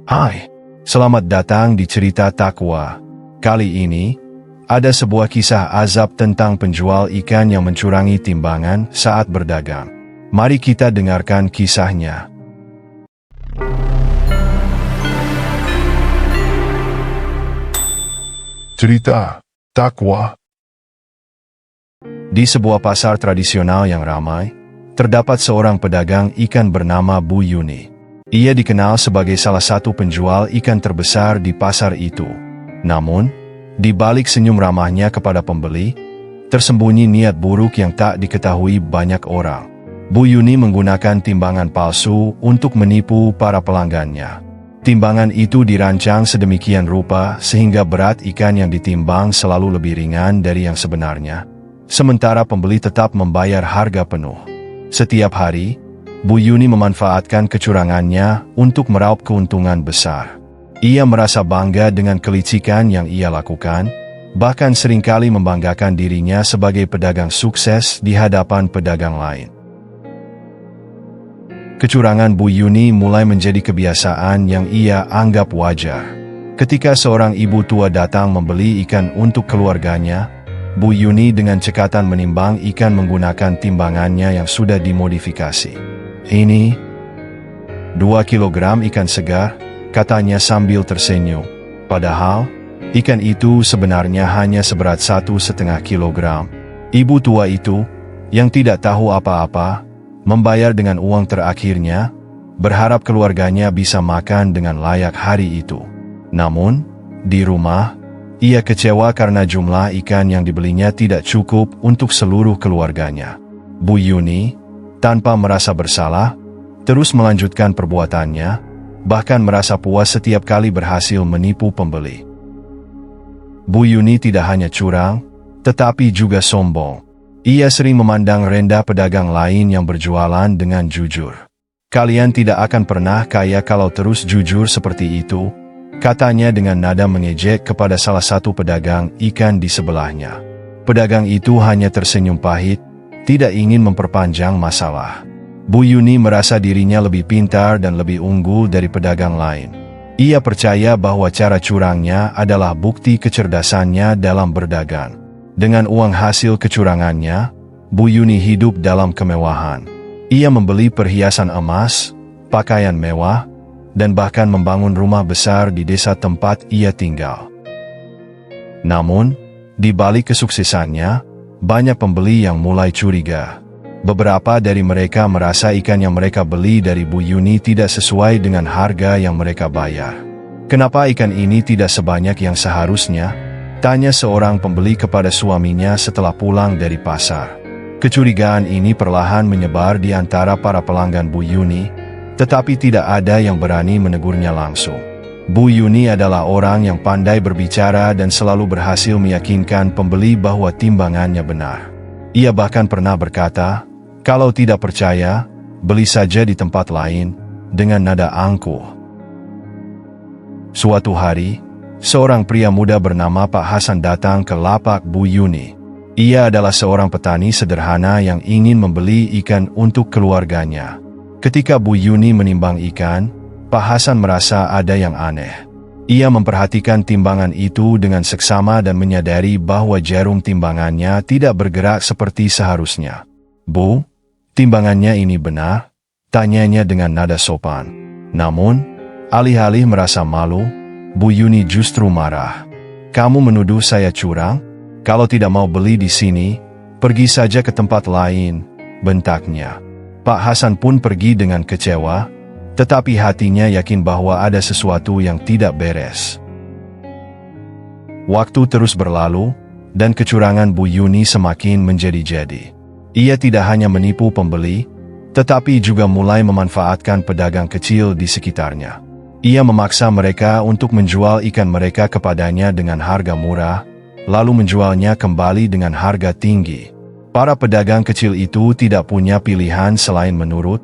Hai, selamat datang di Cerita Takwa. Kali ini, ada sebuah kisah azab tentang penjual ikan yang mencurangi timbangan saat berdagang. Mari kita dengarkan kisahnya. Cerita Takwa. Di sebuah pasar tradisional yang ramai, terdapat seorang pedagang ikan bernama Bu Yuni. Ia dikenal sebagai salah satu penjual ikan terbesar di pasar itu. Namun, di balik senyum ramahnya kepada pembeli, tersembunyi niat buruk yang tak diketahui banyak orang. Bu Yuni menggunakan timbangan palsu untuk menipu para pelanggannya. Timbangan itu dirancang sedemikian rupa sehingga berat ikan yang ditimbang selalu lebih ringan dari yang sebenarnya, sementara pembeli tetap membayar harga penuh. Setiap hari, Bu Yuni memanfaatkan kecurangannya untuk meraup keuntungan besar. Ia merasa bangga dengan kelicikan yang ia lakukan, bahkan seringkali membanggakan dirinya sebagai pedagang sukses di hadapan pedagang lain. Kecurangan Bu Yuni mulai menjadi kebiasaan yang ia anggap wajar. Ketika seorang ibu tua datang membeli ikan untuk keluarganya, Bu Yuni dengan cekatan menimbang ikan menggunakan timbangannya yang sudah dimodifikasi. Ini 2 kilogram ikan segar, katanya sambil tersenyum. Padahal, ikan itu sebenarnya hanya seberat 1,5 kilogram. Ibu tua itu, yang tidak tahu apa-apa, membayar dengan uang terakhirnya, berharap keluarganya bisa makan dengan layak hari itu. Namun, di rumah, ia kecewa karena jumlah ikan yang dibelinya tidak cukup untuk seluruh keluarganya. Bu Yuni, tanpa merasa bersalah, terus melanjutkan perbuatannya, bahkan merasa puas setiap kali berhasil menipu pembeli. Bu Yuni tidak hanya curang, tetapi juga sombong. Ia sering memandang rendah pedagang lain yang berjualan dengan jujur. "Kalian tidak akan pernah kaya kalau terus jujur seperti itu," katanya dengan nada mengejek kepada salah satu pedagang ikan di sebelahnya. Pedagang itu hanya tersenyum pahit, tidak ingin memperpanjang masalah. Bu Yuni merasa dirinya lebih pintar dan lebih unggul dari pedagang lain. Ia percaya bahwa cara curangnya adalah bukti kecerdasannya dalam berdagang. Dengan uang hasil kecurangannya, Bu Yuni hidup dalam kemewahan. Ia membeli perhiasan emas, pakaian mewah, dan bahkan membangun rumah besar di desa tempat ia tinggal. Namun, di balik kesuksesannya, banyak pembeli yang mulai curiga. Beberapa dari mereka merasa ikan yang mereka beli dari Bu Yuni tidak sesuai dengan harga yang mereka bayar. "Kenapa ikan ini tidak sebanyak yang seharusnya?" tanya seorang pembeli kepada suaminya setelah pulang dari pasar. Kecurigaan ini perlahan menyebar di antara para pelanggan Bu Yuni, tetapi tidak ada yang berani menegurnya langsung. Bu Yuni adalah orang yang pandai berbicara dan selalu berhasil meyakinkan pembeli bahwa timbangannya benar. Ia bahkan pernah berkata, "Kalau tidak percaya, beli saja di tempat lain," dengan nada angkuh. Suatu hari, seorang pria muda bernama Pak Hasan datang ke lapak Bu Yuni. Ia adalah seorang petani sederhana yang ingin membeli ikan untuk keluarganya. Ketika Bu Yuni menimbang ikan, Pak Hasan merasa ada yang aneh. Ia memperhatikan timbangan itu dengan seksama dan menyadari bahwa jarum timbangannya tidak bergerak seperti seharusnya. "Bu, timbangannya ini benar?" tanyanya dengan nada sopan. Namun, alih-alih merasa malu, Bu Yuni justru marah. "Kamu menuduh saya curang? Kalau tidak mau beli di sini, pergi saja ke tempat lain," bentaknya. Pak Hasan pun pergi dengan kecewa, tetapi hatinya yakin bahwa ada sesuatu yang tidak beres. Waktu terus berlalu, dan kecurangan Bu Yuni semakin menjadi-jadi. Ia tidak hanya menipu pembeli, tetapi juga mulai memanfaatkan pedagang kecil di sekitarnya. Ia memaksa mereka untuk menjual ikan mereka kepadanya dengan harga murah, lalu menjualnya kembali dengan harga tinggi. Para pedagang kecil itu tidak punya pilihan selain menurut,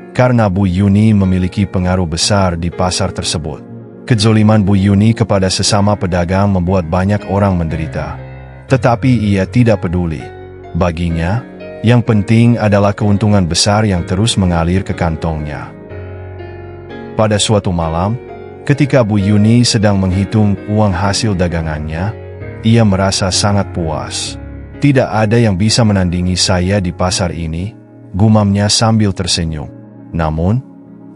karena Bu Yuni memiliki pengaruh besar di pasar tersebut. Kezoliman Bu Yuni kepada sesama pedagang membuat banyak orang menderita. Tetapi ia tidak peduli. Baginya, yang penting adalah keuntungan besar yang terus mengalir ke kantongnya. Pada suatu malam, Ketika Bu Yuni sedang menghitung uang hasil dagangannya, ia merasa sangat puas. Tidak ada yang bisa menandingi saya di pasar ini, gumamnya sambil tersenyum. Namun,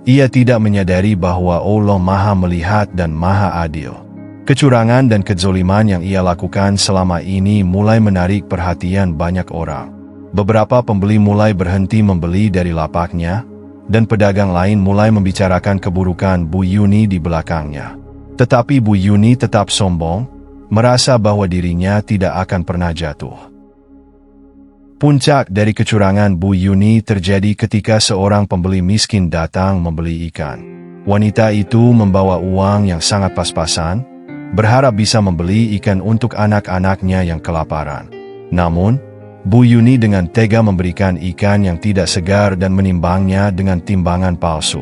ia tidak menyadari bahwa Allah Maha Melihat dan Maha Adil. Kecurangan dan kezoliman yang ia lakukan selama ini mulai menarik perhatian banyak orang. Beberapa pembeli mulai berhenti membeli dari lapaknya, dan pedagang lain mulai membicarakan keburukan Bu Yuni di belakangnya. Tetapi Bu Yuni tetap sombong, merasa bahwa dirinya tidak akan pernah jatuh. Puncak dari kecurangan Bu Yuni terjadi ketika seorang pembeli miskin datang membeli ikan. Wanita itu membawa uang yang sangat pas-pasan, berharap bisa membeli ikan untuk anak-anaknya yang kelaparan. Namun, Bu Yuni dengan tega memberikan ikan yang tidak segar dan menimbangnya dengan timbangan palsu.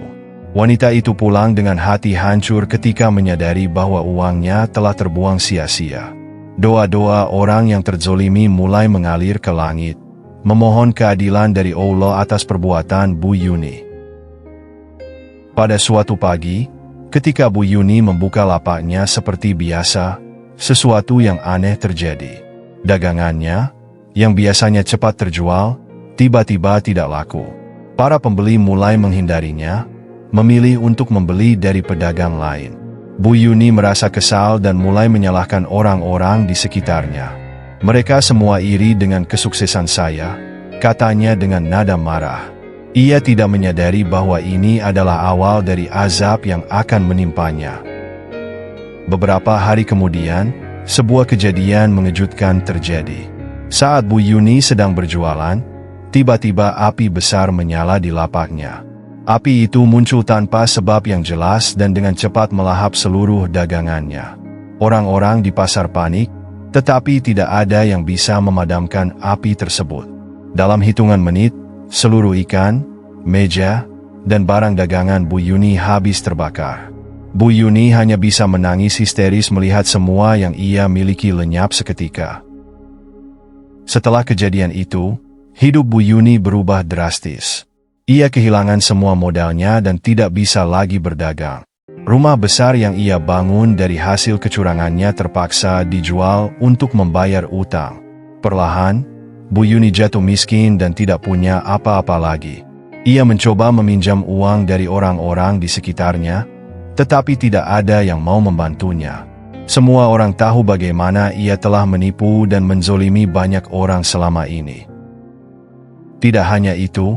Wanita itu pulang dengan hati hancur ketika menyadari bahwa uangnya telah terbuang sia-sia. Doa-doa orang yang terzolimi mulai mengalir ke langit, memohon keadilan dari Allah atas perbuatan Bu Yuni. Pada suatu pagi, ketika Bu Yuni membuka lapaknya seperti biasa, sesuatu yang aneh terjadi. Dagangannya, yang biasanya cepat terjual, tiba-tiba tidak laku. Para pembeli mulai menghindarinya, memilih untuk membeli dari pedagang lain. Bu Yuni merasa kesal dan mulai menyalahkan orang-orang di sekitarnya. Mereka semua iri dengan kesuksesan saya, katanya dengan nada marah. Ia tidak menyadari bahwa ini adalah awal dari azab yang akan menimpanya. Beberapa hari kemudian, sebuah kejadian mengejutkan terjadi. Saat Bu Yuni sedang berjualan, tiba-tiba api besar menyala di lapaknya. Api itu muncul tanpa sebab yang jelas dan dengan cepat melahap seluruh dagangannya. Orang-orang di pasar panik, tetapi tidak ada yang bisa memadamkan api tersebut. Dalam hitungan menit, seluruh ikan, meja, dan barang dagangan Bu Yuni habis terbakar. Bu Yuni hanya bisa menangis histeris melihat semua yang ia miliki lenyap seketika. Setelah kejadian itu, hidup Bu Yuni berubah drastis. Ia kehilangan semua modalnya dan tidak bisa lagi berdagang. Rumah besar yang ia bangun dari hasil kecurangannya terpaksa dijual untuk membayar utang. Perlahan, Bu Yuni jatuh miskin dan tidak punya apa-apa lagi. Ia mencoba meminjam uang dari orang-orang di sekitarnya, tetapi tidak ada yang mau membantunya. Semua orang tahu bagaimana ia telah menipu dan menzolimi banyak orang selama ini. Tidak hanya itu,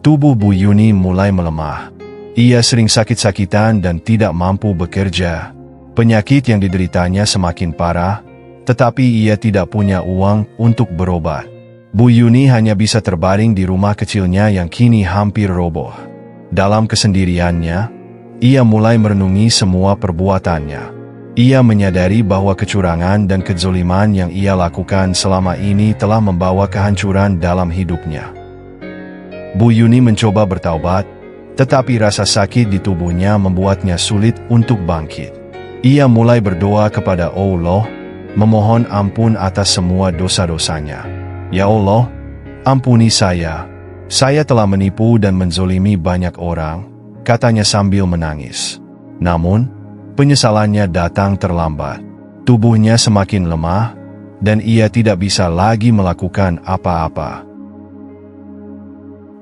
tubuh Bu Yuni mulai melemah. Ia sering sakit-sakitan dan tidak mampu bekerja. Penyakit yang dideritanya semakin parah, tetapi ia tidak punya uang untuk berobat. Bu Yuni hanya bisa terbaring di rumah kecilnya yang kini hampir roboh. Dalam kesendiriannya, ia mulai merenungi semua perbuatannya. Ia menyadari bahwa kecurangan dan kezoliman yang ia lakukan selama ini telah membawa kehancuran dalam hidupnya. Bu Yuni mencoba bertaubat, tetapi rasa sakit di tubuhnya membuatnya sulit untuk bangkit. Ia mulai berdoa kepada Allah, memohon ampun atas semua dosa-dosanya. Ya Allah, ampuni saya. Saya telah menipu dan menzolimi banyak orang, katanya sambil menangis. Namun, penyesalannya datang terlambat. Tubuhnya semakin lemah, dan ia tidak bisa lagi melakukan apa-apa.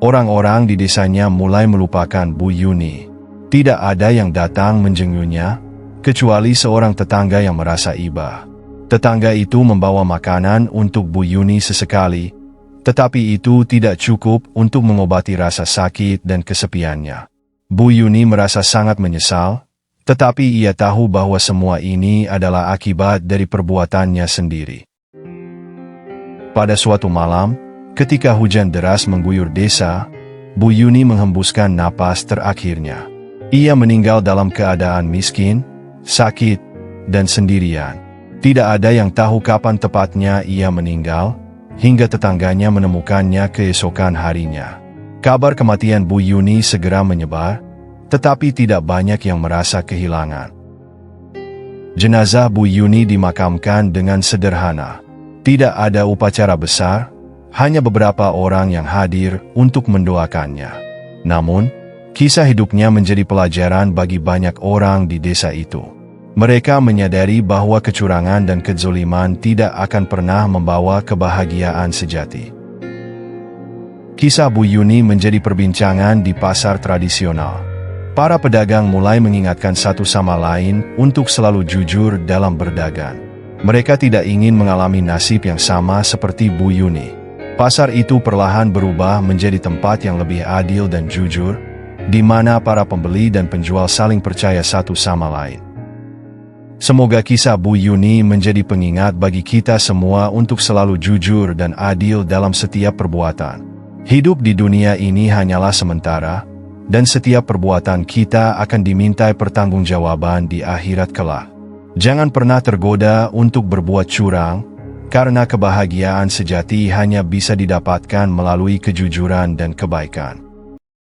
Orang-orang di desanya mulai melupakan Bu Yuni. Tidak ada yang datang menjenguknya, kecuali seorang tetangga yang merasa iba. Tetangga itu membawa makanan untuk Bu Yuni sesekali, tetapi itu tidak cukup untuk mengobati rasa sakit dan kesepiannya. Bu Yuni merasa sangat menyesal, tetapi ia tahu bahwa semua ini adalah akibat dari perbuatannya sendiri. Pada suatu malam, ketika hujan deras mengguyur desa, Bu Yuni menghembuskan napas terakhirnya. Ia meninggal dalam keadaan miskin, sakit, dan sendirian. Tidak ada yang tahu kapan tepatnya ia meninggal, hingga tetangganya menemukannya keesokan harinya. Kabar kematian Bu Yuni segera menyebar, tetapi tidak banyak yang merasa kehilangan. Jenazah Bu Yuni dimakamkan dengan sederhana. Tidak ada upacara besar, hanya beberapa orang yang hadir untuk mendoakannya. Namun, Kisah hidupnya menjadi pelajaran bagi banyak orang di desa itu. Mereka menyadari bahwa kecurangan dan kezoliman tidak akan pernah membawa kebahagiaan sejati. Kisah Bu Yuni menjadi perbincangan di pasar tradisional. Para pedagang mulai mengingatkan satu sama lain untuk selalu jujur dalam berdagang. Mereka tidak ingin mengalami nasib yang sama seperti Bu Yuni. Pasar itu perlahan berubah menjadi tempat yang lebih adil dan jujur, di mana para pembeli dan penjual saling percaya satu sama lain. Semoga kisah Bu Yuni menjadi pengingat bagi kita semua untuk selalu jujur dan adil dalam setiap perbuatan. Hidup di dunia ini hanyalah sementara, dan setiap perbuatan kita akan dimintai pertanggungjawaban di akhirat kelak. Jangan pernah tergoda untuk berbuat curang, karena kebahagiaan sejati hanya bisa didapatkan melalui kejujuran dan kebaikan.